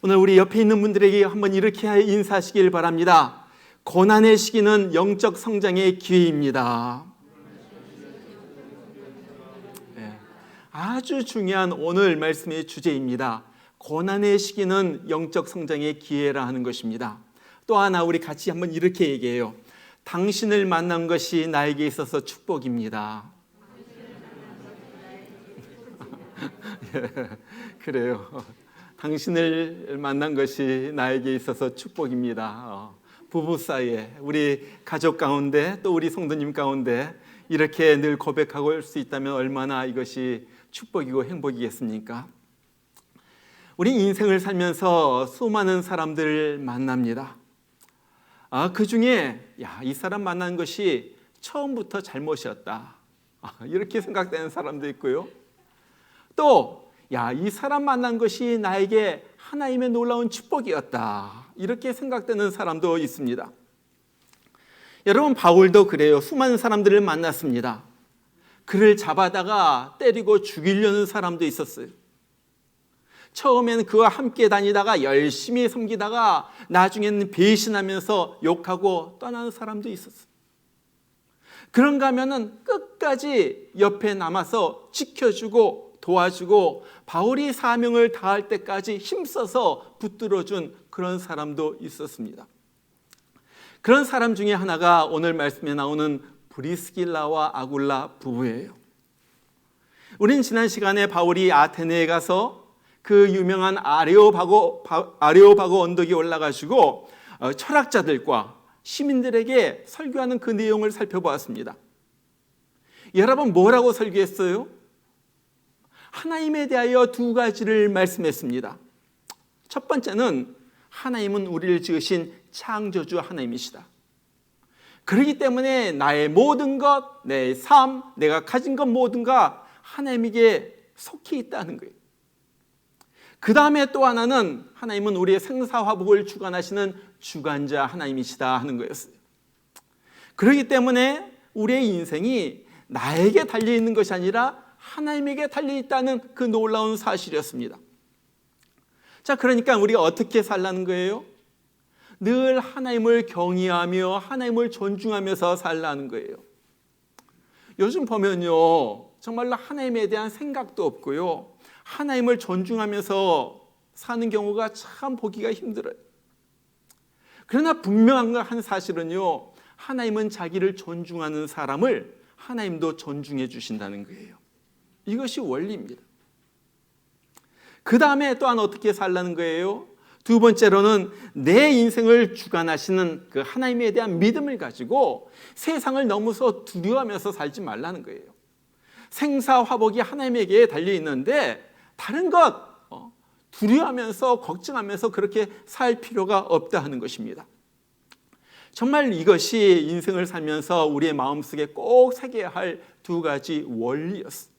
오늘 우리 옆에 있는 분들에게 한번 이렇게 인사하시길 바랍니다. 고난의 시기는 영적 성장의 기회입니다. 아주 중요한 오늘 말씀의 주제입니다. 고난의 시기는 영적 성장의 기회라 하는 것입니다. 또 하나 우리 같이 한번 이렇게 얘기해요. 당신을 만난 것이 나에게 있어서 축복입니다. 그래요. 당신을 만난 것이 나에게 있어서 축복입니다. 부부 사이에, 우리 가족 가운데, 또 우리 성도님 가운데 이렇게 늘 고백하고 올 수 있다면 얼마나 이것이 축복이고 행복이겠습니까? 우리 인생을 살면서 수많은 사람들을 만납니다. 그 중에 이 사람 만난 것이 처음부터 잘못이었다, 이렇게 생각되는 사람도 있고요. 또 이 사람 만난 것이 나에게 하나님의 놀라운 축복이었다, 이렇게 생각되는 사람도 있습니다. 여러분, 바울도 그래요. 수많은 사람들을 만났습니다. 그를 잡아다가 때리고 죽이려는 사람도 있었어요. 처음에는 그와 함께 다니다가 열심히 섬기다가 나중에는 배신하면서 욕하고 떠나는 사람도 있었어요. 그런가 하면은 끝까지 옆에 남아서 지켜주고 도와주고 바울이 사명을 다할 때까지 힘써서 붙들어준 그런 사람도 있었습니다. 그런 사람 중에 하나가 오늘 말씀에 나오는 브리스길라와 아굴라 부부예요. 우린 지난 시간에 바울이 아테네에 가서 그 유명한 아레오바고 언덕에 올라가시고 철학자들과 시민들에게 설교하는 그 내용을 살펴보았습니다. 여러분, 뭐라고 설교했어요? 하나님에 대하여 두 가지를 말씀했습니다. 첫 번째는 하나님은 우리를 지으신 창조주 하나님이시다. 그렇기 때문에 나의 모든 것, 내 삶, 내가 가진 것 모든가 하나님에게 속해 있다는 거예요. 그 다음에 또 하나는 하나님은 우리의 생사화복을 주관하시는 주관자 하나님이시다 하는 거였어요. 그렇기 때문에 우리의 인생이 나에게 달려있는 것이 아니라 하나님에게 달려있다는 그 놀라운 사실이었습니다. 자, 그러니까 우리가 어떻게 살라는 거예요? 늘 하나님을 경외하며 하나님을 존중하면서 살라는 거예요. 요즘 보면요, 정말로 하나님에 대한 생각도 없고요, 하나님을 존중하면서 사는 경우가 참 보기가 힘들어요. 그러나 분명한 한 사실은요, 하나님은 자기를 존중하는 사람을 하나님도 존중해 주신다는 거예요. 이것이 원리입니다. 그 다음에 또한 어떻게 살라는 거예요? 두 번째로는 내 인생을 주관하시는 그 하나님에 대한 믿음을 가지고 세상을 너무서 두려워하면서 살지 말라는 거예요. 생사화복이 하나님에게 달려있는데 다른 것 두려워하면서 걱정하면서 그렇게 살 필요가 없다 하는 것입니다. 정말 이것이 인생을 살면서 우리의 마음속에 꼭 새겨야 할 두 가지 원리였습니다.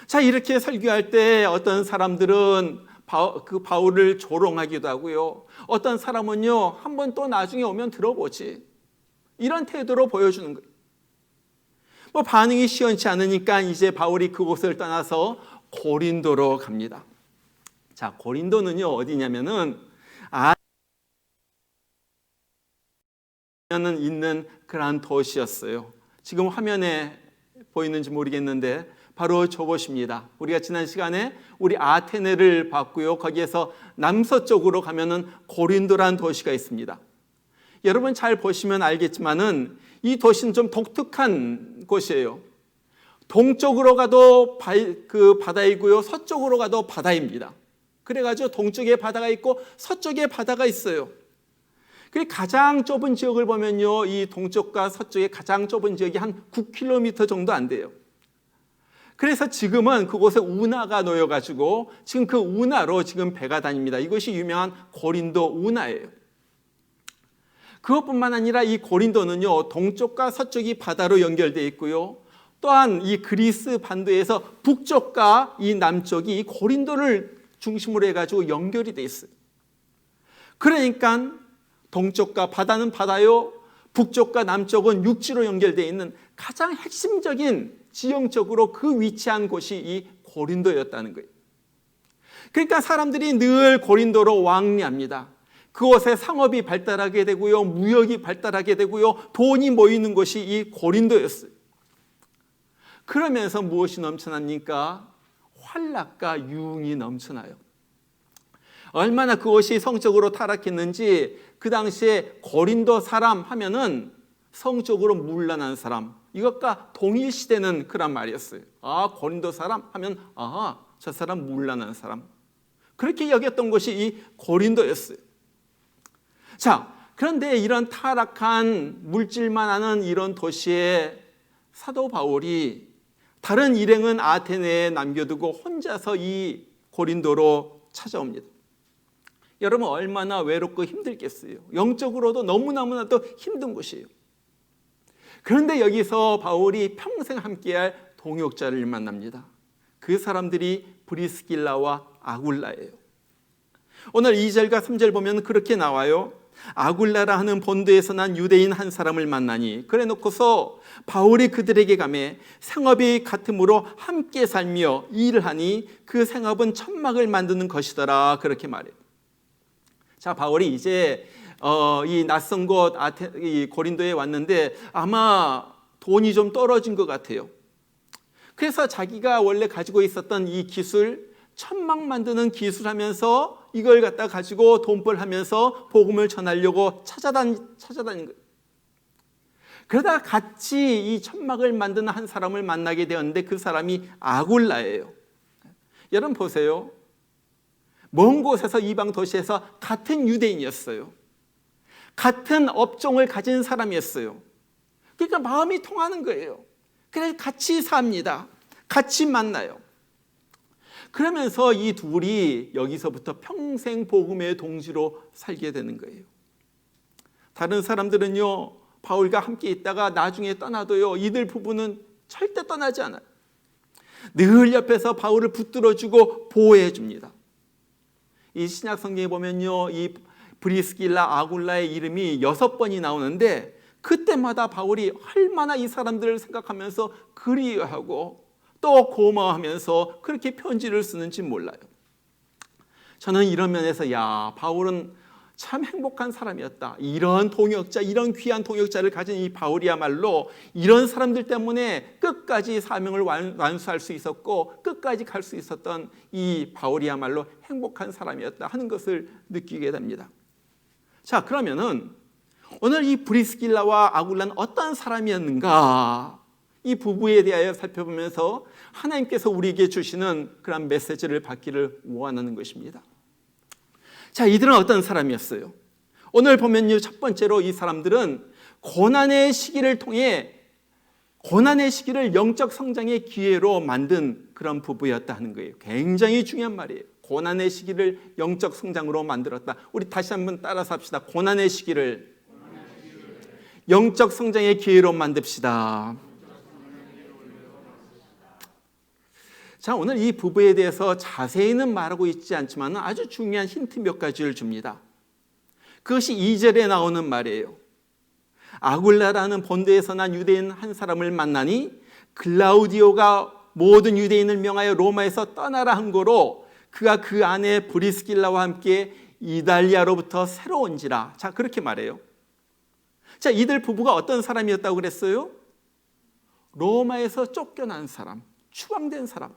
자, 이렇게 설교할 때 어떤 사람들은 그 바울을 조롱하기도 하고요, 어떤 사람은요, 한번 또 나중에 오면 들어보지, 이런 태도로 보여주는 거예요. 반응이 시원치 않으니까 이제 바울이 그곳을 떠나서 고린도로 갑니다. 자, 고린도는요 어디냐면은 아시아는 있는 그러한 도시였어요. 지금 화면에 보이는지 모르겠는데 바로 저곳입니다. 우리가 지난 시간에 우리 아테네를 봤고요, 거기에서 남서쪽으로 가면은 고린도라는 도시가 있습니다. 여러분 잘 보시면 알겠지만은 이 도시는 좀 독특한 곳이에요. 동쪽으로 가도 그 바다이고요, 서쪽으로 가도 바다입니다. 그래가지고 동쪽에 바다가 있고 서쪽에 바다가 있어요. 그리고 가장 좁은 지역을 보면요, 이 동쪽과 서쪽의 가장 좁은 지역이 한 9km 정도 안 돼요. 그래서 지금은 그곳에 운하가 놓여가지고 지금 그 운하로 지금 배가 다닙니다. 이것이 유명한 고린도 운하예요. 그것뿐만 아니라 이 고린도는요, 동쪽과 서쪽이 바다로 연결되어 있고요, 또한 이 그리스 반도에서 북쪽과 이 남쪽이 이 고린도를 중심으로 해가지고 연결이 되어 있어요. 그러니까 동쪽과 바다는 바다요, 북쪽과 남쪽은 육지로 연결되어 있는 가장 핵심적인 지형적으로 그 위치한 곳이 이 고린도였다는 거예요. 그러니까 사람들이 늘 고린도로 왕래합니다. 그곳에 상업이 발달하게 되고요, 무역이 발달하게 되고요, 돈이 모이는 곳이 이 고린도였어요. 그러면서 무엇이 넘쳐납니까? 환락과 유흥이 넘쳐나요. 얼마나 그것이 성적으로 타락했는지 그 당시에 고린도 사람 하면은 성적으로 문란한 사람, 이것과 동일시되는 그런 말이었어요. 고린도 사람 하면 저 사람 문란한 사람, 그렇게 여겼던 것이 이 고린도였어요. 자, 그런데 이런 타락한 물질만 하는 이런 도시에 사도 바울이 다른 일행은 아테네에 남겨두고 혼자서 이 고린도로 찾아옵니다. 여러분, 얼마나 외롭고 힘들겠어요. 영적으로도 너무나도 힘든 곳이에요. 그런데 여기서 바울이 평생 함께할 동역자를 만납니다. 그 사람들이 브리스길라와 아굴라예요. 오늘 2절과 3절 보면 그렇게 나와요. 아굴라라 하는 본도에서 난 유대인 한 사람을 만나니, 그래 놓고서 바울이 그들에게 가매 생업이 같음으로 함께 살며 일을 하니 그 생업은 천막을 만드는 것이더라, 그렇게 말해요. 자, 바울이 이제 이 낯선 곳 이 고린도에 왔는데 아마 돈이 좀 떨어진 것 같아요. 그래서 자기가 원래 가지고 있었던 이 기술, 천막 만드는 기술하면서 이걸 갖다 가지고 돈벌하면서 복음을 전하려고 찾아다닌 거예요. 그러다가 같이 이 천막을 만드는 한 사람을 만나게 되었는데 그 사람이 아굴라예요. 여러분 보세요. 먼 곳에서 이방 도시에서 같은 유대인이었어요. 같은 업종을 가진 사람이었어요. 그러니까 마음이 통하는 거예요. 그래서 같이 삽니다. 같이 만나요. 그러면서 이 둘이 여기서부터 평생 복음의 동지로 살게 되는 거예요. 다른 사람들은요, 바울과 함께 있다가 나중에 떠나도요, 이들 부부는 절대 떠나지 않아요. 늘 옆에서 바울을 붙들어주고 보호해 줍니다. 이 신약 성경에 보면요, 이 브리스길라 아굴라의 이름이 6번이 나오는데 그때마다 바울이 얼마나 이 사람들을 생각하면서 그리워하고 또 고마워하면서 그렇게 편지를 쓰는지 몰라요. 저는 이런 면에서 바울은 참 행복한 사람이었다. 이런 동역자, 이런 귀한 동역자를 가진 이 바울이야말로 이런 사람들 때문에 끝까지 사명을 완수할 수 있었고 끝까지 갈 수 있었던 이 바울이야말로 행복한 사람이었다 하는 것을 느끼게 됩니다. 자, 그러면은 오늘 이 브리스길라와 아굴라는 어떤 사람이었는가? 이 부부에 대하여 살펴보면서 하나님께서 우리에게 주시는 그런 메시지를 받기를 원하는 것입니다. 자, 이들은 어떤 사람이었어요? 오늘 보면요, 첫 번째로 이 사람들은 고난의 시기를 통해 고난의 시기를 영적 성장의 기회로 만든 그런 부부였다 하는 거예요. 굉장히 중요한 말이에요. 고난의 시기를 영적 성장으로 만들었다. 우리 다시 한번 따라서 합시다. 고난의 시기를 영적 성장의 기회로 만듭시다. 자, 오늘 이 부부에 대해서 자세히는 말하고 있지 않지만 아주 중요한 힌트 몇 가지를 줍니다. 그것이 2절에 나오는 말이에요. 아굴라라는 본도에서 난 유대인 한 사람을 만나니 글라우디오가 모든 유대인을 명하여 로마에서 떠나라 한 거로 그가 그 아내 브리스길라와 함께 이달리아로부터 새로 온지라. 자, 그렇게 말해요. 자, 이들 부부가 어떤 사람이었다고 그랬어요? 로마에서 쫓겨난 사람, 추방된 사람.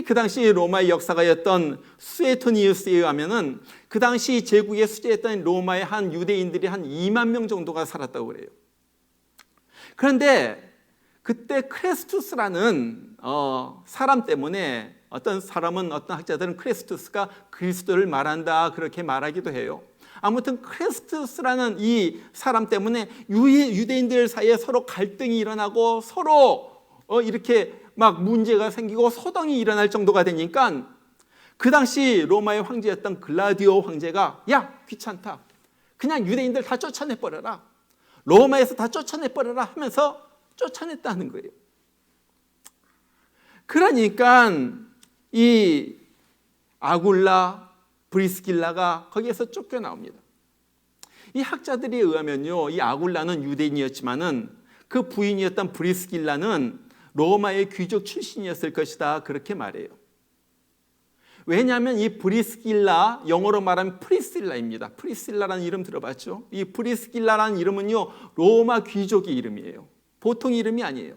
그 당시 로마의 역사가였던 수에토니우스에 의하면은 그 당시 제국에 수재했던 로마의 한 유대인들이 한 2만 명 정도가 살았다고 그래요. 그런데 그때 크레스투스라는 사람 때문에 어떤 학자들은 크레스투스가 그리스도를 말한다 그렇게 말하기도 해요. 아무튼 크레스투스라는 이 사람 때문에 유대인들 사이에 서로 갈등이 일어나고 서로 이렇게 막 문제가 생기고 소동이 일어날 정도가 되니까 그 당시 로마의 황제였던 글라디오 황제가 귀찮다. 그냥 유대인들 다 쫓아내버려라. 로마에서 다 쫓아내버려라 하면서 쫓아냈다는 거예요. 그러니까 이 아굴라, 브리스길라가 거기에서 쫓겨나옵니다. 이 학자들에 의하면요, 이 아굴라는 유대인이었지만은 그 부인이었던 브리스길라는 로마의 귀족 출신이었을 것이다 그렇게 말해요. 왜냐하면 이 브리스길라, 영어로 말하면 프리실라입니다. 프리실라라는 이름 들어봤죠? 이 브리스길라라는 이름은요, 로마 귀족의 이름이에요. 보통 이름이 아니에요.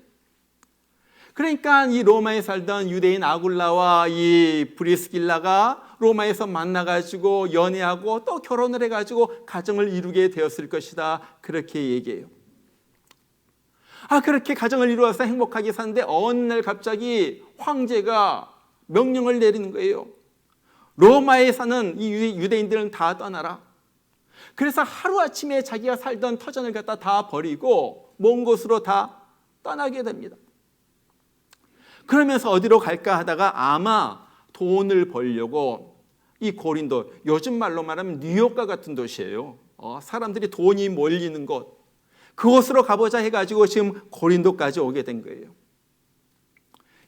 그러니까 이 로마에 살던 유대인 아굴라와 이 브리스길라가 로마에서 만나가지고 연애하고 또 결혼을 해가지고 가정을 이루게 되었을 것이다. 그렇게 얘기해요. 그렇게 가정을 이루어서 행복하게 사는데 어느 날 갑자기 황제가 명령을 내리는 거예요. 로마에 사는 이 유대인들은 다 떠나라. 그래서 하루아침에 자기가 살던 터전을 갖다 다 버리고 먼 곳으로 다 떠나게 됩니다. 그러면서 어디로 갈까 하다가 아마 돈을 벌려고 이 고린도, 요즘 말로 말하면 뉴욕과 같은 도시예요. 사람들이 돈이 몰리는 곳, 그곳으로 가보자 해가지고 지금 고린도까지 오게 된 거예요.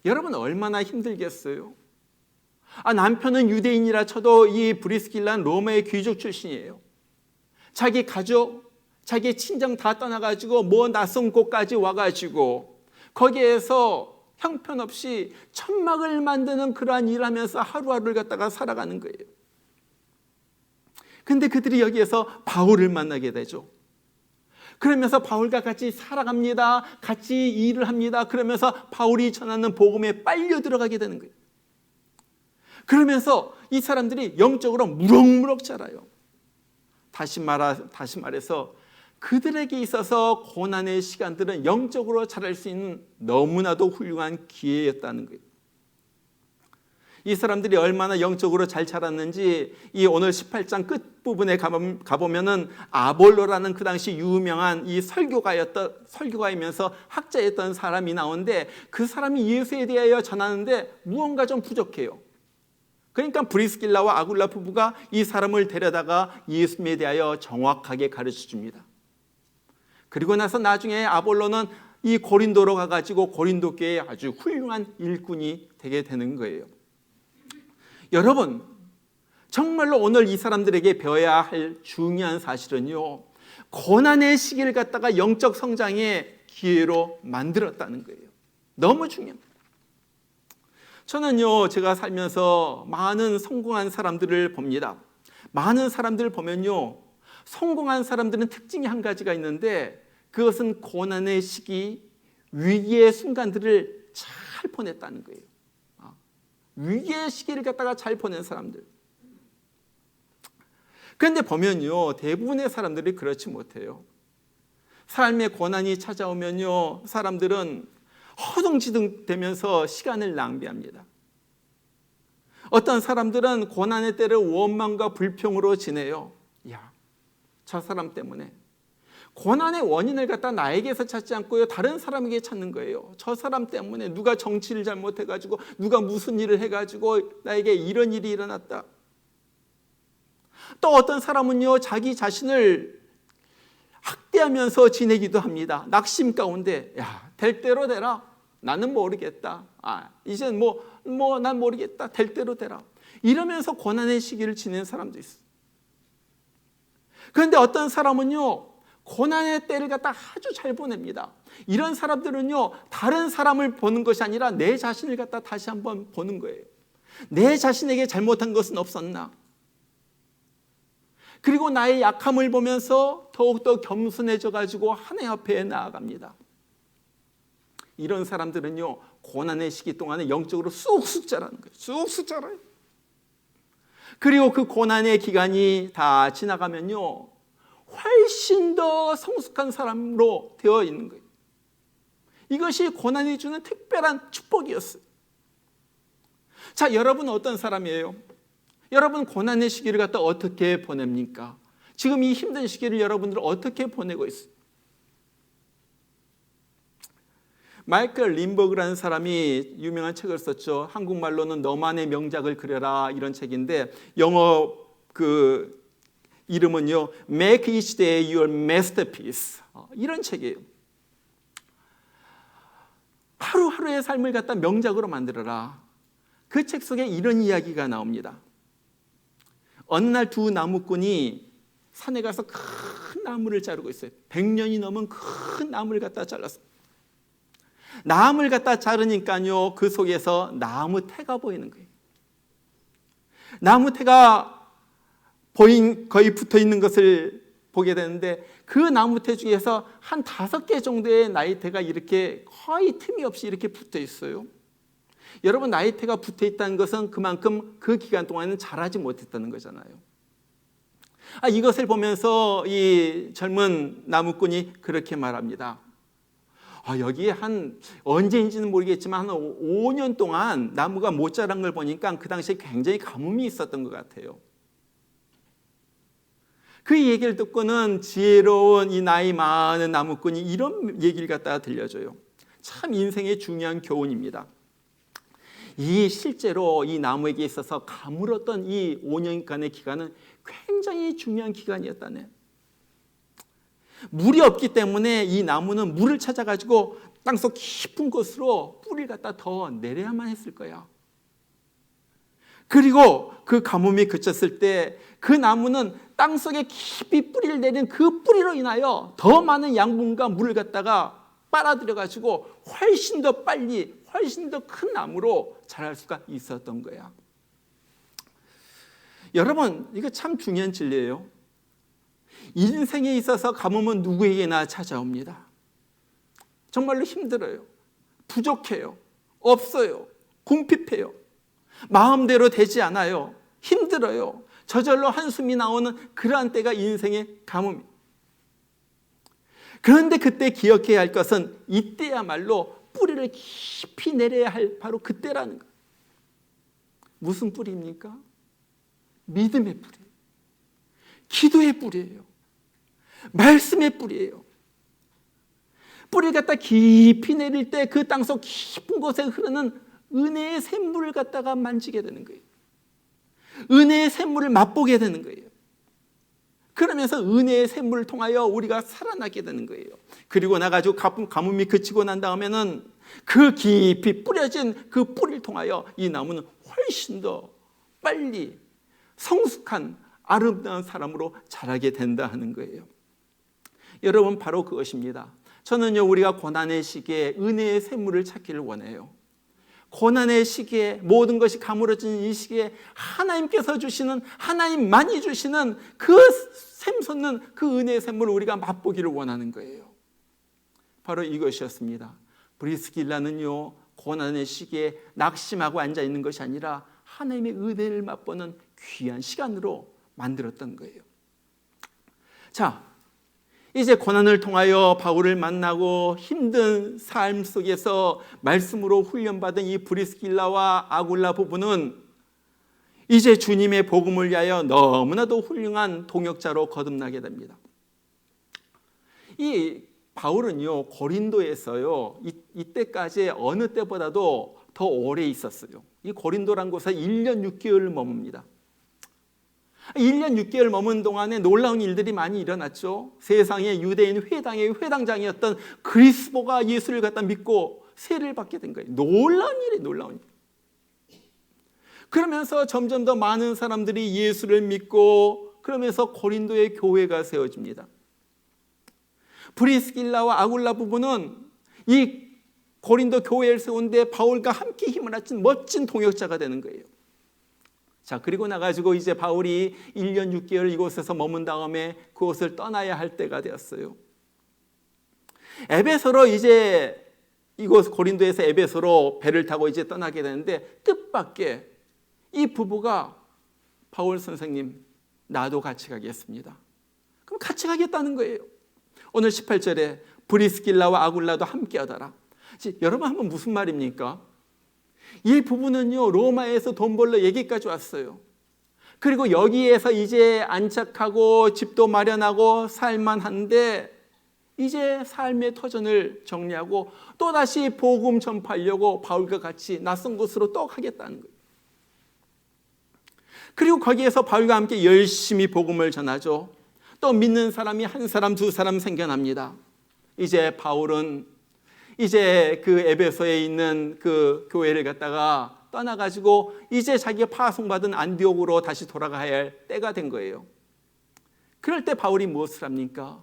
여러분 얼마나 힘들겠어요? 남편은 유대인이라 쳐도 이 브리스길라는 로마의 귀족 출신이에요. 자기 가족, 자기 친정 다 떠나가지고 낯선 곳까지 와가지고 거기에서 형편없이 천막을 만드는 그러한 일을 하면서 하루하루를 갖다가 살아가는 거예요. 근데 그들이 여기에서 바울을 만나게 되죠. 그러면서 바울과 같이 살아갑니다. 같이 일을 합니다. 그러면서 바울이 전하는 복음에 빨려 들어가게 되는 거예요. 그러면서 이 사람들이 영적으로 무럭무럭 자라요. 다시 말해서 그들에게 있어서 고난의 시간들은 영적으로 자랄 수 있는 너무나도 훌륭한 기회였다는 거예요. 이 사람들이 얼마나 영적으로 잘 자랐는지 이 오늘 18장 끝부분에 가보면은 아볼로라는 그 당시 유명한 이 설교가이면서 학자였던 사람이 나오는데 그 사람이 예수에 대하여 전하는데 무언가 좀 부족해요. 그러니까 브리스길라와 아굴라 부부가 이 사람을 데려다가 예수님에 대하여 정확하게 가르쳐 줍니다. 그리고 나서 나중에 아볼로는 이 고린도로 가가지고 고린도 교회의 아주 훌륭한 일꾼이 되게 되는 거예요. 여러분, 정말로 오늘 이 사람들에게 배워야 할 중요한 사실은요, 고난의 시기를 갖다가 영적 성장의 기회로 만들었다는 거예요. 너무 중요합니다. 저는요, 제가 살면서 많은 성공한 사람들을 봅니다. 많은 사람들을 보면요, 성공한 사람들은 특징이 한 가지가 있는데 그것은 고난의 시기, 위기의 순간들을 잘 보냈다는 거예요. 위기의 시기를 갖다가 잘 보낸 사람들. 그런데 보면요, 대부분의 사람들이 그렇지 못해요. 삶의 고난이 찾아오면요, 사람들은 허둥지둥 되면서 시간을 낭비합니다. 어떤 사람들은 고난의 때를 원망과 불평으로 지내요. 저 사람 때문에. 고난의 원인을 갖다 나에게서 찾지 않고요, 다른 사람에게 찾는 거예요. 저 사람 때문에 누가 정치를 잘못해가지고 누가 무슨 일을 해가지고 나에게 이런 일이 일어났다. 또 어떤 사람은요, 자기 자신을 학대하면서 지내기도 합니다. 낙심 가운데 될 대로 되라. 나는 모르겠다. 이젠 난 모르겠다. 될 대로 되라. 이러면서 고난의 시기를 지내는 사람도 있어요. 그런데 어떤 사람은요, 고난의 때를 갖다 아주 잘 보냅니다. 이런 사람들은요, 다른 사람을 보는 것이 아니라 내 자신을 갖다 다시 한번 보는 거예요. 내 자신에게 잘못한 것은 없었나? 그리고 나의 약함을 보면서 더욱더 겸손해져 가지고 하나님 앞에 나아갑니다. 이런 사람들은요, 고난의 시기 동안에 영적으로 쑥쑥 자라는 거예요. 쑥쑥 자라요. 그리고 그 고난의 기간이 다 지나가면요, 훨씬 더 성숙한 사람으로 되어 있는 거예요. 이것이 고난이 주는 특별한 축복이었어요. 자, 여러분은 어떤 사람이에요? 여러분 고난의 시기를 갖다 어떻게 보냅니까? 지금 이 힘든 시기를 여러분들은 어떻게 보내고 있어요? 마이클 린버그라는 사람이 유명한 책을 썼죠. 한국말로는 너만의 명작을 그려라, 이런 책인데 영어 이름은요, Make each day your masterpiece. 이런 책이에요. 하루하루의 삶을 갖다 명작으로 만들어라. 그 책 속에 이런 이야기가 나옵니다. 어느 날 두 나무꾼이 산에 가서 큰 나무를 자르고 있어요. 100년이 넘은 큰 나무를 갖다 잘랐어요. 나무를 갖다 자르니까요, 그 속에서 나무 태가 보이는 거예요. 나무테가 거의 붙어 있는 것을 보게 되는데 그 나무테 중에서 한 5개 정도의 나이테가 이렇게 거의 틈이 없이 이렇게 붙어 있어요. 여러분, 나이테가 붙어 있다는 것은 그만큼 그 기간 동안은 자라지 못했다는 거잖아요. 이것을 보면서 이 젊은 나무꾼이 그렇게 말합니다. 여기에 한 언제인지는 모르겠지만 한 5년 동안 나무가 못 자란 걸 보니까 그 당시에 굉장히 가뭄이 있었던 것 같아요. 그 얘기를 듣고는 지혜로운 이 나이 많은 나무꾼이 이런 얘기를 갖다가 들려줘요. 참 인생의 중요한 교훈입니다. 실제로 이 나무에게 있어서 가물었던 이 5년간의 기간은 굉장히 중요한 기간이었다네. 물이 없기 때문에 이 나무는 물을 찾아가지고 땅속 깊은 곳으로 뿌리를 갖다 더 내려야만 했을 거야. 그리고 그 가뭄이 그쳤을 때 그 나무는 땅속에 깊이 뿌리를 내린 그 뿌리로 인하여 더 많은 양분과 물을 갖다가 빨아들여가지고 훨씬 더 빨리, 훨씬 더 큰 나무로 자랄 수가 있었던 거야. 여러분, 이거 참 중요한 진리예요. 인생에 있어서 가뭄은 누구에게나 찾아옵니다. 정말로 힘들어요. 부족해요. 없어요. 궁핍해요. 마음대로 되지 않아요. 힘들어요. 저절로 한숨이 나오는 그러한 때가 인생의 가뭄입니다. 그런데 그때 기억해야 할 것은 이때야말로 뿌리를 깊이 내려야 할 바로 그때라는 거예요. 무슨 뿌리입니까? 믿음의 뿌리예요. 기도의 뿌리예요. 말씀의 뿌리예요. 뿌리를 갖다 깊이 내릴 때 그 땅속 깊은 곳에 흐르는 은혜의 샘물을 갖다가 만지게 되는 거예요. 은혜의 샘물을 맛보게 되는 거예요. 그러면서 은혜의 샘물을 통하여 우리가 살아나게 되는 거예요. 그리고 나가지고 가뭄이 그치고 난 다음에는 그 깊이 뿌려진 그 뿌리를 통하여 이 나무는 훨씬 더 빨리 성숙한 아름다운 사람으로 자라게 된다 하는 거예요. 여러분, 바로 그것입니다. 저는요, 우리가 고난의 시기에 은혜의 샘물을 찾기를 원해요. 고난의 시기에, 모든 것이 가물어지는 이 시기에 하나님께서 주시는, 하나님만이 주시는 그 샘솟는 그 은혜의 샘물을 우리가 맛보기를 원하는 거예요. 바로 이것이었습니다. 브리스길라는요, 고난의 시기에 낙심하고 앉아있는 것이 아니라 하나님의 은혜를 맛보는 귀한 시간으로 만들었던 거예요. 자, 이제 고난을 통하여 바울을 만나고 힘든 삶 속에서 말씀으로 훈련받은 이 브리스길라와 아굴라 부부는 이제 주님의 복음을 위하여 너무나도 훌륭한 동역자로 거듭나게 됩니다. 이 바울은요, 고린도에서요, 이때까지 어느 때보다도 더 오래 있었어요. 이 고린도란 곳에 1년 6개월을 머뭅니다. 1년 6개월 머문 동안에 놀라운 일들이 많이 일어났죠. 세상의 유대인 회당의 회당장이었던 그리스보가 예수를 갖다 믿고 세례를 받게 된 거예요. 놀라운 일이에요. 놀라운 일. 그러면서 점점 더 많은 사람들이 예수를 믿고 그러면서 고린도의 교회가 세워집니다. 브리스길라와 아굴라 부부는 이 고린도 교회를 세운데 바울과 함께 힘을 합친 멋진 동역자가 되는 거예요. 자, 그리고 나가지고 이제 바울이 1년 6개월 이곳에서 머문 다음에 그곳을 떠나야 할 때가 되었어요. 에베소로 이제 이곳 고린도에서 에베소로 배를 타고 이제 떠나게 되는데 뜻밖의 이 부부가 바울 선생님, 나도 같이 가겠습니다. 그럼 같이 가겠다는 거예요. 오늘 18절에 브리스길라와 아굴라도 함께 하더라. 여러분, 한번 무슨 말입니까? 이 부부는요, 로마에서 돈 벌러 여기까지 왔어요. 그리고 여기에서 이제 안착하고 집도 마련하고 살만한데 이제 삶의 터전을 정리하고 또다시 복음 전파하려고 바울과 같이 낯선 곳으로 또 가겠다는 거예요. 그리고 거기에서 바울과 함께 열심히 복음을 전하죠. 또 믿는 사람이 한 사람, 두 사람 생겨납니다. 이제 바울은 이제 그 에베소에 있는 그 교회를 갖다가 떠나가지고 이제 자기가 파송받은 안디옥으로 다시 돌아가야 할 때가 된 거예요. 그럴 때 바울이 무엇을 합니까?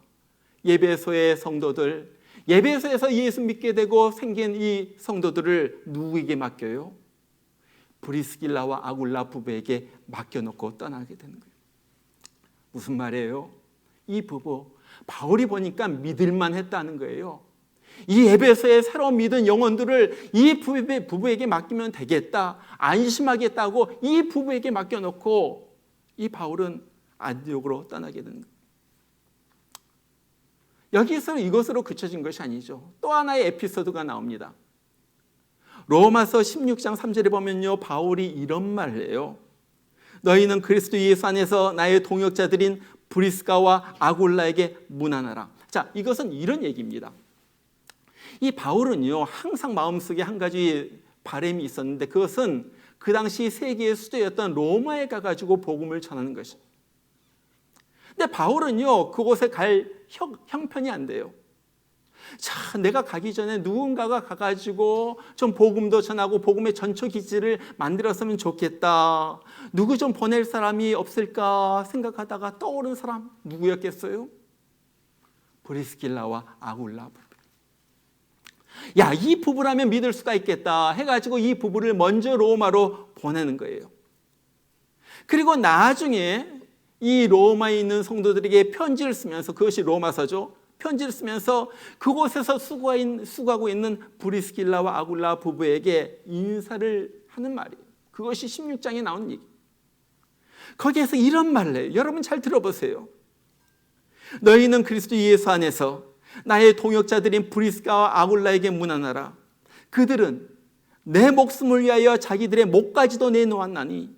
에베소의 성도들, 에베소에서 예수 믿게 되고 생긴 이 성도들을 누구에게 맡겨요? 브리스길라와 아굴라 부부에게 맡겨놓고 떠나게 되는 거예요. 무슨 말이에요? 이 부부, 바울이 보니까 믿을만 했다는 거예요. 이 에베소의 새로 믿은 영혼들을 이 부부에게 맡기면 되겠다, 안심하겠다고 이 부부에게 맡겨놓고 이 바울은 안디옥으로 떠나게 되는 거예요. 여기서 이것으로 그쳐진 것이 아니죠. 또 하나의 에피소드가 나옵니다. 로마서 16장 3절에 보면요, 바울이 이런 말을 해요. 너희는 그리스도 예수 안에서 나의 동역자들인 브리스가와 아굴라에게 문안하라. 자, 이것은 이런 얘기입니다. 이 바울은요, 항상 마음속에 한 가지 바람이 있었는데, 그것은 그 당시 세계의 수도였던 로마에 가가지고 복음을 전하는 것입니다. 근데 바울은요, 그곳에 갈 형편이 안 돼요. 자, 내가 가기 전에 누군가가 가가지고 좀 복음도 전하고 복음의 전초기지를 만들었으면 좋겠다. 누구 좀 보낼 사람이 없을까 생각하다가 떠오른 사람 누구였겠어요? 브리스길라와 아굴라 부부. 야, 이 부부라면 믿을 수가 있겠다 해가지고 이 부부를 먼저 로마로 보내는 거예요. 그리고 나중에 이 로마에 있는 성도들에게 편지를 쓰면서, 그것이 로마서죠. 편지를 쓰면서 그곳에서 수고하고 있는 브리스길라와 아굴라 부부에게 인사를 하는 말이에요. 그것이 16장에 나온 얘기. 거기에서 이런 말을 해요. 여러분 잘 들어보세요. 너희는 그리스도 예수 안에서 나의 동역자들인 브리스가와 아굴라에게 문안하라. 그들은 내 목숨을 위하여 자기들의 목까지도 내놓았나니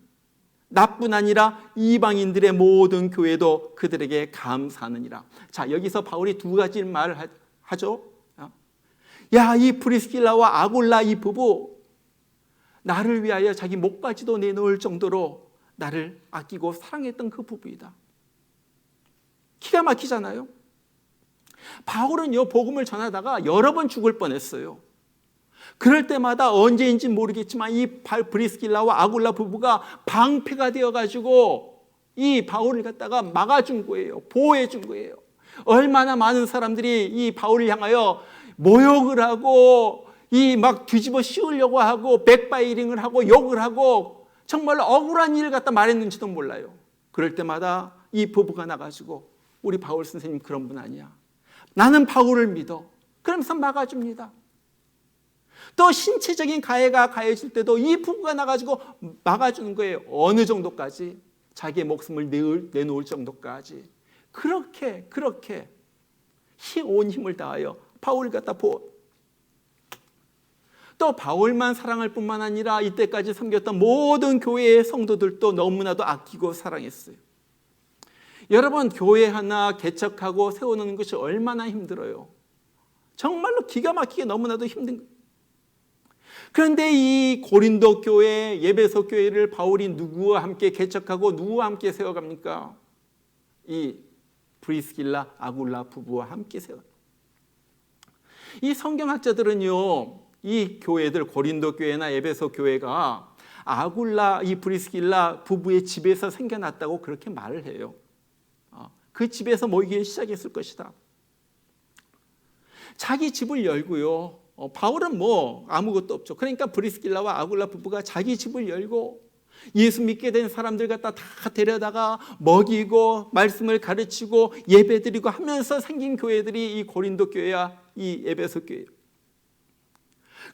나뿐 아니라 이방인들의 모든 교회도 그들에게 감사하느니라. 자, 여기서 바울이 두 가지 말을 하죠. 야, 이 브리스길라와 아굴라 이 부부, 나를 위하여 자기 목까지도 내놓을 정도로 나를 아끼고 사랑했던 그 부부이다. 기가 막히잖아요. 바울은요, 복음을 전하다가 여러 번 죽을 뻔했어요. 그럴 때마다 언제인지 모르겠지만 이 브리스길라와 아굴라 부부가 방패가 되어가지고 이 바울을 갖다가 막아준 거예요. 보호해준 거예요. 얼마나 많은 사람들이 이 바울을 향하여 모욕을 하고 이 막 뒤집어 씌우려고 하고 백바이링을 하고 욕을 하고 정말로 억울한 일을 갖다 말했는지도 몰라요. 그럴 때마다 이 부부가 나가지고 우리 바울 선생님 그런 분 아니야. 나는 바울을 믿어. 그러면서 막아줍니다. 또 신체적인 가해가 가해질 때도 이 부부가 나가지고 막아주는 거예요. 어느 정도까지? 자기의 목숨을 내놓을 정도까지. 그렇게 온 힘을 다하여 바울을 갖다 보호. 또 바울만 사랑할 뿐만 아니라 이때까지 섬겼던 모든 교회의 성도들도 너무나도 아끼고 사랑했어요. 여러분, 교회 하나 개척하고 세우는 것이 얼마나 힘들어요. 정말로 기가 막히게 너무나도 힘든 거예요. 그런데 이 고린도 교회, 에베소 교회를 바울이 누구와 함께 개척하고 누구와 함께 세워갑니까? 이 브리스길라, 아굴라 부부와 함께 세워갑니다. 이 성경학자들은요, 이 교회들, 고린도 교회나 에베소 교회가 아굴라, 이 브리스길라 부부의 집에서 생겨났다고 그렇게 말을 해요. 그 집에서 모이기 시작했을 것이다. 자기 집을 열고요. 바울은 뭐 아무것도 없죠. 그러니까 브리스길라와 아굴라 부부가 자기 집을 열고 예수 믿게 된 사람들 갖다 다 데려다가 먹이고 말씀을 가르치고 예배드리고 하면서 생긴 교회들이 이 고린도 교회야, 이 에베소 교회.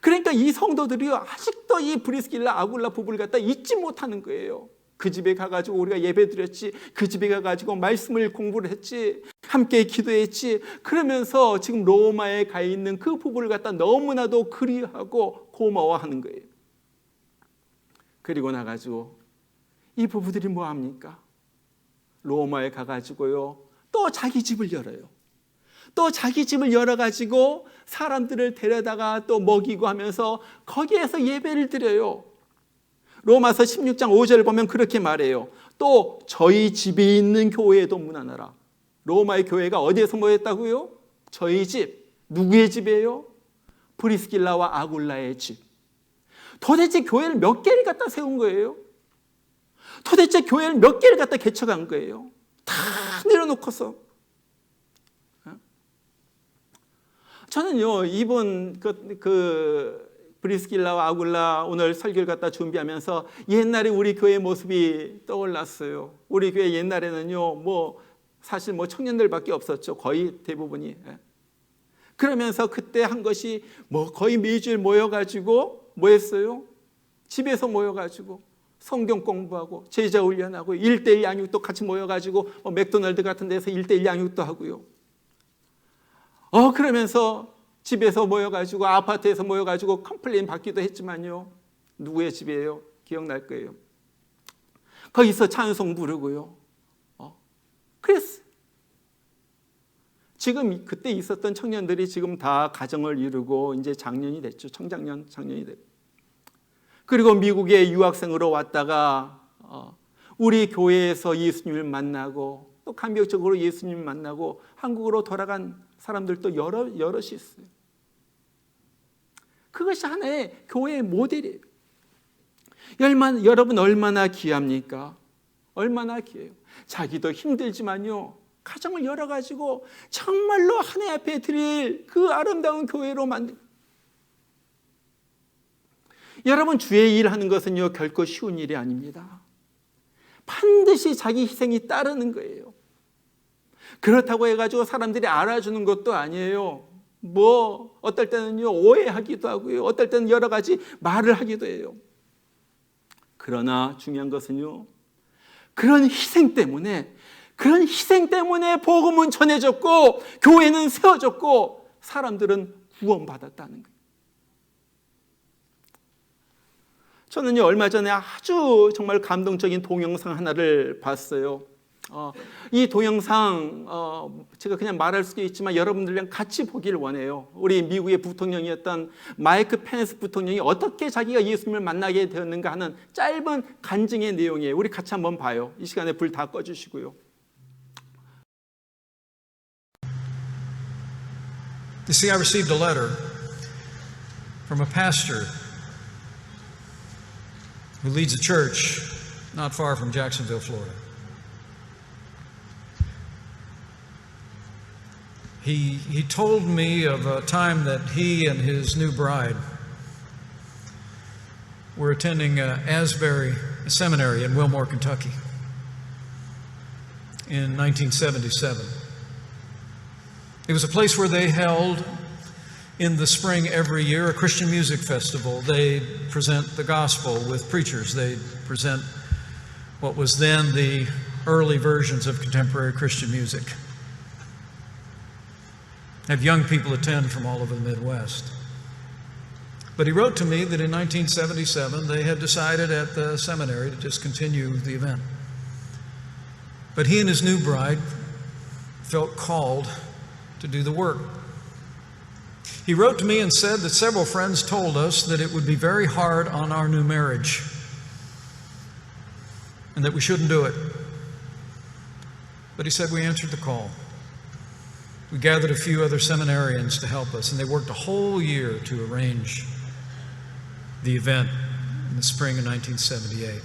그러니까 이 성도들이 아직도 이 브리스길라 아굴라 부부를 갖다 잊지 못하는 거예요. 그 집에 가가지고 우리가 예배드렸지, 그 집에 가가지고 말씀을 공부를 했지, 함께 기도했지. 그러면서 지금 로마에 가 있는 그 부부를 갖다 너무나도 그리워하고 고마워하는 거예요. 그리고 나가지고 이 부부들이 뭐 합니까? 로마에 가가지고요, 또 자기 집을 열어요. 또 자기 집을 열어가지고 사람들을 데려다가 또 먹이고 하면서 거기에서 예배를 드려요. 로마서 16장 5절을 보면 그렇게 말해요. 또 저희 집에 있는 교회에도 문안하라. 로마의 교회가 어디에서 모였다고요? 저희 집. 누구의 집이에요? 브리스길라와 아굴라의 집. 도대체 교회를 몇 개를 갖다 세운 거예요? 도대체 교회를 몇 개를 갖다 개척한 거예요? 다 내려놓고서. 저는요, 이번 브리스길라와 아굴라 오늘 설교를 갖다 준비하면서 옛날에 우리 교회 모습이 떠올랐어요. 우리 교회 옛날에는요, 사실 청년들밖에 없었죠. 거의 대부분이. 그러면서 그때 한 것이 거의 매주일 모여가지고 뭐 했어요? 집에서 모여가지고 성경 공부하고 제자 훈련하고 1:1 양육도 같이 모여가지고 맥도날드 같은 데서 1:1 양육도 하고요. 그러면서 집에서 모여가지고 아파트에서 모여가지고 컴플레인 받기도 했지만요. 누구의 집이에요? 기억날 거예요. 거기서 찬송 부르고요. 그랬어요. 지금 그때 있었던 청년들이 지금 다 가정을 이루고 이제 장년이 됐죠. 장년이 됐고. 그리고 미국에 유학생으로 왔다가 우리 교회에서 예수님을 만나고 또 감격적으로 예수님을 만나고 한국으로 돌아간 사람들도 여럿이 있어요. 그것이 하나의 교회의 모델이에요. 여러분 얼마나 귀합니까? 얼마나 귀해요. 자기도 힘들지만요. 가정을 열어가지고 정말로 하나님 앞에 드릴 그 아름다운 교회로 만든. 여러분 주의 일하는 것은요 결코 쉬운 일이 아닙니다. 반드시 자기 희생이 따르는 거예요. 그렇다고 해가지고 사람들이 알아주는 것도 아니에요. 어떨 때는요 오해하기도 하고요. 어떨 때는 여러 가지 말을 하기도 해요. 그러나 중요한 것은요 그런 희생 때문에 복음은 전해졌고 교회는 세워졌고 사람들은 구원받았다는 거예요. 저는요 얼마 전에 아주 정말 감동적인 동영상 하나를 봤어요. 이 동영상 제가 그냥 말할 수도 있지만 여러분들이랑 같이 보기를 원해요. 우리 미국의 부통령이었던 마이크 펜스 부통령이 어떻게 자기가 예수님을 만나게 되었는가 하는 짧은 간증의 내용이에요. 우리 같이 한번 봐요. 이 시간에 불 다 꺼주시고요. You see, I received a letter from a pastor who leads a church not far from Jacksonville, Florida. He told me of a time that he and his new bride were attending Asbury Seminary in Wilmore, Kentucky in 1977. It was a place where they held in the spring every year a Christian music festival. They'd present the gospel with preachers. They'd present what was then the early versions of contemporary Christian music. Have young people attend from all over the Midwest. But he wrote to me that in 1977 they had decided at the seminary to just continue the event. But he and his new bride felt called to do the work. He wrote to me and said that several friends told us that it would be very hard on our new marriage and that we shouldn't do it. But he said we answered the call. We gathered a few other seminarians to help us, and they worked a whole year to arrange the event in the spring of 1978.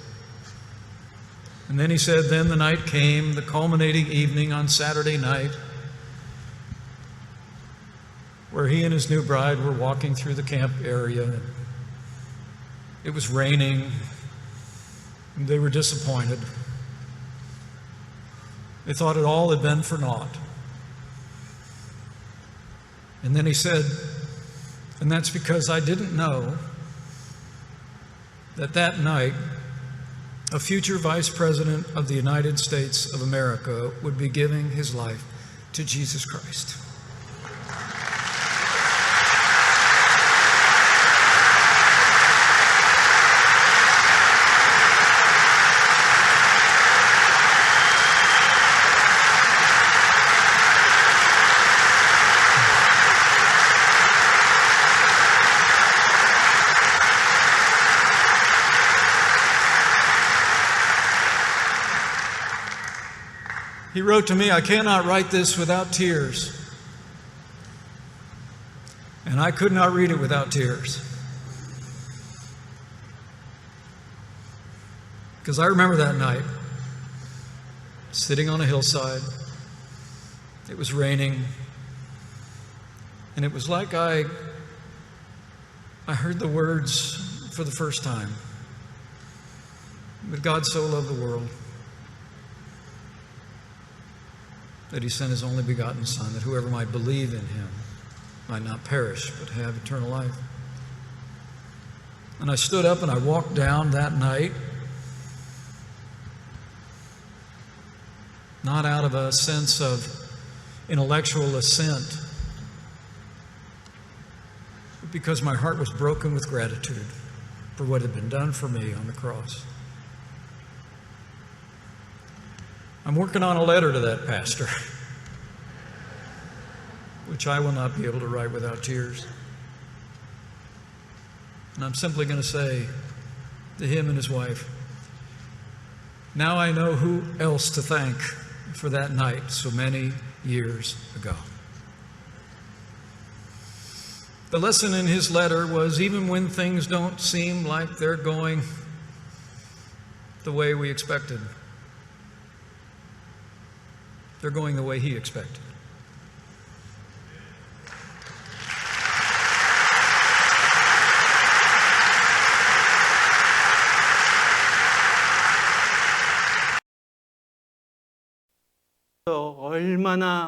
And then he said, then the night came, the culminating evening on Saturday night, where he and his new bride were walking through the camp area. It was raining, and they were disappointed. They thought it all had been for naught. And then he said, and that's because I didn't know that that night a future Vice President of the United States of America would be giving his life to Jesus Christ. He wrote to me, I cannot write this without tears. And I could not read it without tears. Because I remember that night, sitting on a hillside. It was raining. And it was like I I heard the words for the first time. But God so loved the world that he sent his only begotten Son, that whoever might believe in him might not perish, but have eternal life. And I stood up and I walked down that night, not out of a sense of intellectual assent, but because my heart was broken with gratitude for what had been done for me on the cross. I'm working on a letter to that pastor, which I will not be able to write without tears. And I'm simply going to say to him and his wife, now I know who else to thank for that night so many years ago. The lesson in his letter was, even when things don't seem like they're going the way we expected, they're going the way he expected.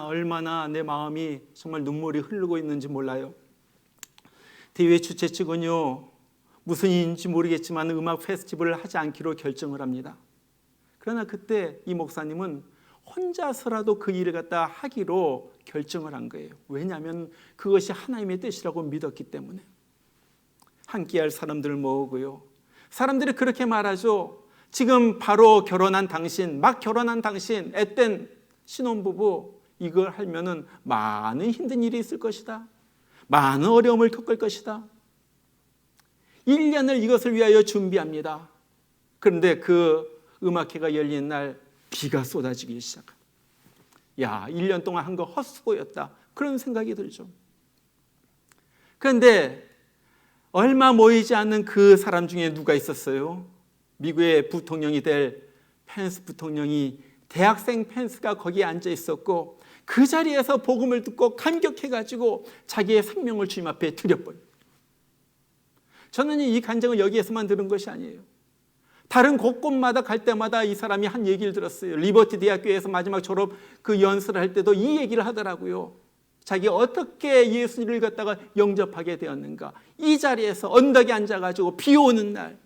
얼마나 내 마음이 정말 눈물이 흐르고 있는지 몰라요. 대회 주최 측은요, 무슨 일인지 모르겠지만 음악 페스티벌을 하지 않기로 결정을 합니다. 그러나 그때 이 목사님은 혼자서라도 그 일을 갖다 하기로 결정을 한 거예요. 왜냐하면 그것이 하나님의 뜻이라고 믿었기 때문에. 함께할 사람들을 모으고요. 사람들이 그렇게 말하죠. 지금 바로 결혼한 당신, 막 결혼한 당신, 앳된 신혼부부, 이걸 하면은 많은 힘든 일이 있을 것이다. 많은 어려움을 겪을 것이다. 1년을 이것을 위하여 준비합니다. 그런데 그 음악회가 열리는 날 비가 쏟아지기 시작합니다. 야, 1년 동안 한 거 헛수고였다. 그런 생각이 들죠. 그런데 얼마 모이지 않는 그 사람 중에 누가 있었어요? 미국의 부통령이 될 펜스 부통령이, 대학생 펜스가 거기에 앉아 있었고, 그 자리에서 복음을 듣고 감격해가지고 자기의 생명을 주님 앞에 드려버려요. 저는 이 간증을 여기에서만 들은 것이 아니에요. 다른 곳곳마다 갈 때마다 이 사람이 한 얘기를 들었어요. 리버티 대학교에서 마지막 졸업 그 연설을 할 때도 이 얘기를 하더라고요. 자기가 어떻게 예수님을 갖다가 영접하게 되었는가. 이 자리에서 언덕에 앉아가지고 비 오는 날,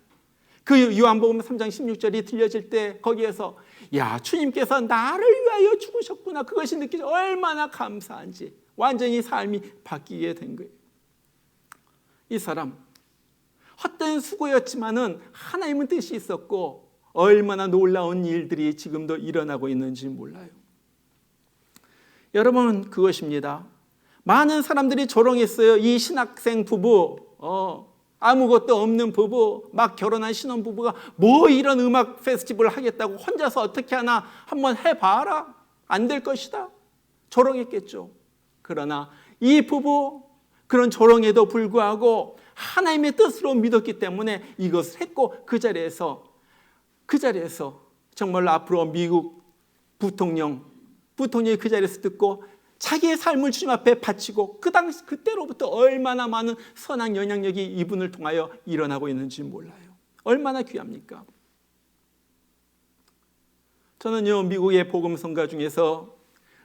그 요한복음 3장 16절이 들려질 때 거기에서, 야, 주님께서 나를 위하여 죽으셨구나. 그것이 느껴져 얼마나 감사한지 완전히 삶이 바뀌게 된 거예요. 이 사람 헛된 수고였지만은 하나님의 뜻이 있었고, 얼마나 놀라운 일들이 지금도 일어나고 있는지 몰라요. 여러분, 그것입니다. 많은 사람들이 조롱했어요. 이 신학생 부부, 아무것도 없는 부부, 막 결혼한 신혼부부가 뭐 이런 음악 페스티벌을 하겠다고 혼자서 어떻게 하나 한번 해봐라. 안 될 것이다. 조롱했겠죠. 그러나 이 부부, 그런 조롱에도 불구하고 하나님의 뜻으로 믿었기 때문에 이것을 했고, 그 자리에서 정말 앞으로 미국 부통령이 그 자리에서 듣고 자기의 삶을 주님 앞에 바치고, 그때로부터 얼마나 많은 선한 영향력이 이분을 통하여 일어나고 있는지 몰라요. 얼마나 귀합니까? 저는요, 미국의 복음성가 중에서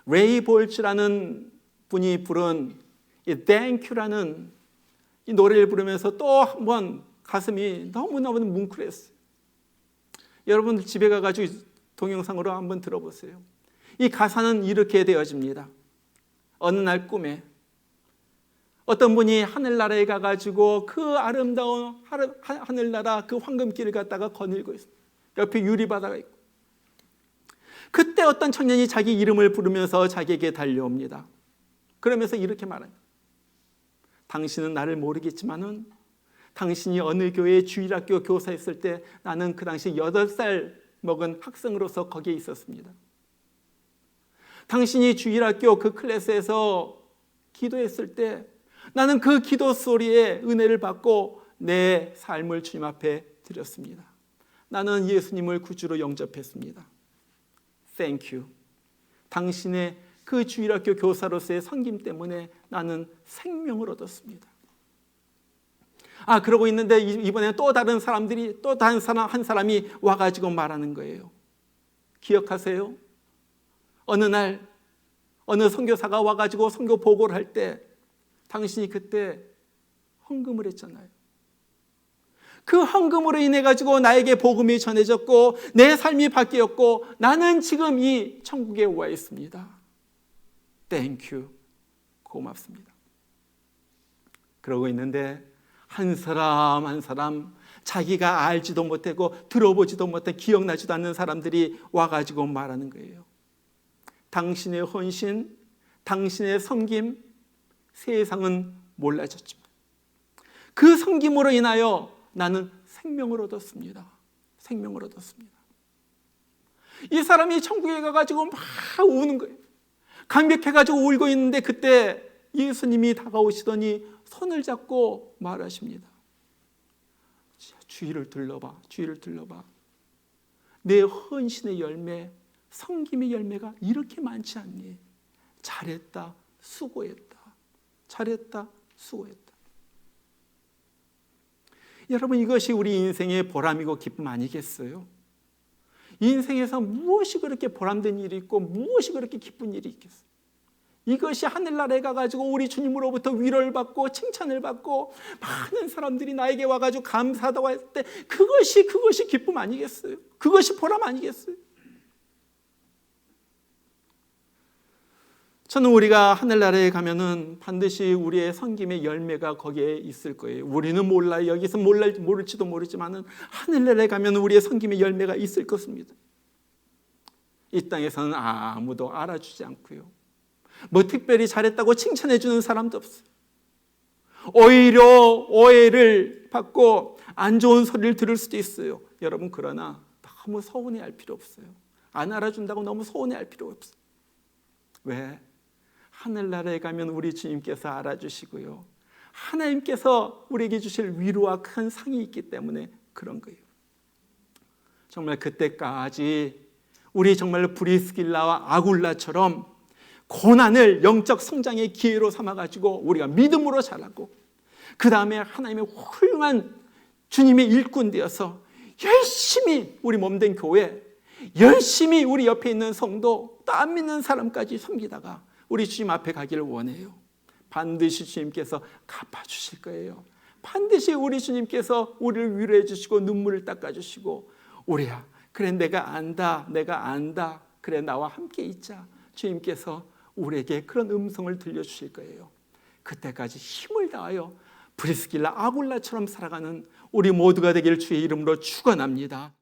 레이 볼츠라는 분이 부른 이 Thank You라는 이 노래를 부르면서 또 한 번 가슴이 너무너무 뭉클했어요. 여러분들 집에 가가지고 동영상으로 한번 들어보세요. 이 가사는 이렇게 되어집니다. 어느 날 꿈에 어떤 분이 하늘나라에 가가지고 그 아름다운 하늘나라 그 황금길을 갖다가 거닐고 있어요. 옆에 유리바다가 있고, 그때 어떤 청년이 자기 이름을 부르면서 자기에게 달려옵니다. 그러면서 이렇게 말합니다. 당신은 나를 모르겠지만은 당신이 어느 교회의 주일학교 교사였을 때 나는 그 당시 8살 먹은 학생으로서 거기에 있었습니다. 당신이 주일학교 그 클래스에서 기도했을 때 나는 그 기도 소리에 은혜를 받고 내 삶을 주님 앞에 드렸습니다. 나는 예수님을 구주로 영접했습니다. Thank you. 당신의 그 주일학교 교사로서의 섬김 때문에 나는 생명을 얻었습니다. 그러고 있는데 이번에는 또 다른 사람들이, 또 다른 사람 한 사람이 와가지고 말하는 거예요. 기억하세요? 어느 날 어느 선교사가 와가지고 선교 보고를 할 때 당신이 그때 헌금을 했잖아요. 그 헌금으로 인해 가지고 나에게 복음이 전해졌고 내 삶이 바뀌었고 나는 지금 이 천국에 와 있습니다. 땡큐. 고맙습니다. 그러고 있는데 한 사람 한 사람 자기가 알지도 못하고 들어보지도 못한 기억나지도 않는 사람들이 와가지고 말하는 거예요. 당신의 헌신, 당신의 섬김, 세상은 몰라졌지만 그 섬김으로 인하여 나는 생명을 얻었습니다. 생명을 얻었습니다. 이 사람이 천국에 가가지고 막 우는 거예요. 감격해가지고 울고 있는데 그때 예수님이 다가오시더니 손을 잡고 말하십니다. 주위를 둘러봐, 주위를 둘러봐. 내 헌신의 열매, 섬김의 열매가 이렇게 많지 않니? 잘했다, 수고했다. 잘했다, 수고했다. 여러분, 이것이 우리 인생의 보람이고 기쁨 아니겠어요? 인생에서 무엇이 그렇게 보람된 일이 있고 무엇이 그렇게 기쁜 일이 있겠어요? 이것이 하늘나라에 가가지고 우리 주님으로부터 위로를 받고 칭찬을 받고 많은 사람들이 나에게 와가지고 감사하다고 할 때 그것이 기쁨 아니겠어요? 그것이 보람 아니겠어요? 저는 우리가 하늘나라에 가면은 반드시 우리의 섬김의 열매가 거기에 있을 거예요. 우리는 몰라요. 여기서 모를지도 모르지만은 하늘나라에 가면 우리의 섬김의 열매가 있을 것입니다. 이 땅에서는 아무도 알아주지 않고요. 뭐 특별히 잘했다고 칭찬해 주는 사람도 없어요. 오히려 오해를 받고 안 좋은 소리를 들을 수도 있어요. 여러분, 그러나 너무 서운해할 필요 없어요. 안 알아준다고 너무 서운해할 필요 없어요. 왜? 하늘나라에 가면 우리 주님께서 알아주시고요. 하나님께서 우리에게 주실 위로와 큰 상이 있기 때문에 그런 거예요. 정말 그때까지 우리 정말 브리스길라와 아굴라처럼 고난을 영적 성장의 기회로 삼아가지고 우리가 믿음으로 자라고 그 다음에 하나님의 훌륭한 주님의 일꾼 되어서 열심히 우리 몸된 교회, 열심히 우리 옆에 있는 성도, 또 안 믿는 사람까지 섬기다가 우리 주님 앞에 가기를 원해요. 반드시 주님께서 갚아주실 거예요. 반드시 우리 주님께서 우리를 위로해 주시고 눈물을 닦아주시고 우리야, 그래 내가 안다, 내가 안다, 그래 나와 함께 있자. 주님께서 우리에게 그런 음성을 들려주실 거예요. 그때까지 힘을 다하여 브리스길라 아굴라처럼 살아가는 우리 모두가 되길 주의 이름으로 축원합니다.